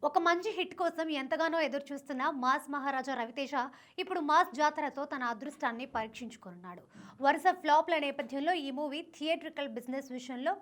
ఒక మంచి హిట్ కోసం ఎంతగానో ఎదురు చూస్తున్న మాస్ మహారాజా రవితేజ ఇప్పుడు మాస్ జాతరతో తన అదృష్టాన్ని పరీక్షించుకున్నాడు. వరుస ఫ్లాప్ల నేపథ్యంలో ఈ మూవీ థియేట్రికల్ బిజినెస్ విషయంలో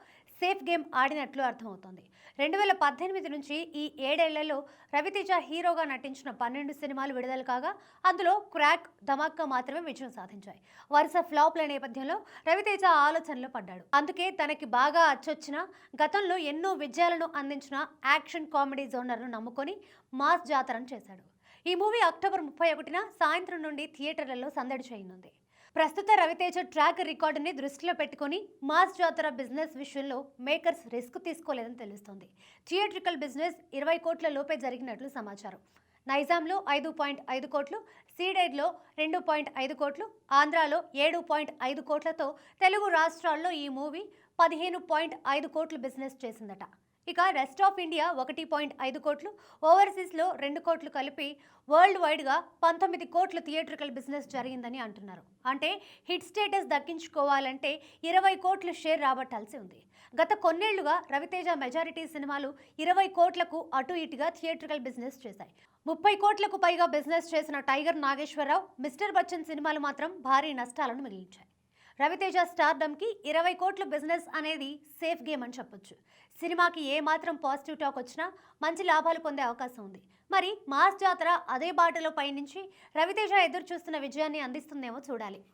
సేఫ్ గేమ్ ఆడినట్లు అర్థమవుతోంది. 2018 నుంచి ఈ 7 ఏళ్లలో రవితేజ హీరోగా నటించిన 12 సినిమాలు విడుదల కాగా అందులో క్రాక్, ధమాకా మాత్రమే విజయం సాధించాయి. వరుస ఫ్లాప్ల నేపథ్యంలో రవితేజ ఆలోచనలో పడ్డాడు. అందుకే తనకి బాగా అచ్చొచ్చిన, గతంలో ఎన్నో విజయాలను అందించిన యాక్షన్ కామెడీ జోనర్ను నమ్ముకొని మాస్ జాతరను చేశాడు. ఈ మూవీ అక్టోబర్ 31న సాయంత్రం నుండి థియేటర్లలో సందడి చేయనుంది. ప్రస్తుత రవితేజ ట్రాక్ రికార్డుని దృష్టిలో పెట్టుకుని మాస్ జాతర బిజినెస్ విషయంలో మేకర్స్ రిస్క్ తీసుకోలేదని తెలుస్తోంది. థియేట్రికల్ బిజినెస్ 20 కోట్ల లోపే జరిగినట్లు సమాచారం. నైజాంలో 5.5 కోట్లు, సీడెడ్లో 2.5 కోట్లు, ఆంధ్రాలో 7.5 కోట్లతో తెలుగు రాష్ట్రాల్లో ఈ మూవీ 15.5 కోట్లు బిజినెస్ చేసిందట. ఇక రెస్ట్ ఆఫ్ ఇండియా 1.5 కోట్లు, ఓవర్సీస్లో 2 కోట్లు కలిపి వరల్డ్ వైడ్గా 19 కోట్ల థియేట్రికల్ బిజినెస్ జరిగిందని అంటున్నారు. అంటే హిట్ స్టేటస్ దక్కించుకోవాలంటే 20 కోట్ల షేర్ రాబట్టాల్సి ఉంది. గత కొన్నేళ్లుగా రవితేజ మెజారిటీ సినిమాలు 20 కోట్లకు అటు ఇటుగా థియేట్రికల్ బిజినెస్ చేశాయి. 30 కోట్లకు పైగా బిజినెస్ చేసిన టైగర్ నాగేశ్వరరావు, మిస్టర్ బచ్చన్ సినిమాలు మాత్రం భారీ నష్టాలను మిగిలించాయి. రవితేజ స్టార్డమ్కి 20 కోట్ల బిజినెస్ అనేది సేఫ్ గేమ్ అని చెప్పొచ్చు. సినిమాకి ఏ మాత్రం పాజిటివ్ టాక్ వచ్చినా మంచి లాభాలు పొందే అవకాశం ఉంది. మరి మాస్ జాతర అదే బాటలో పయనించి రవితేజ ఎదురు చూస్తున్న విజయాన్ని అందిస్తుందేమో చూడాలి.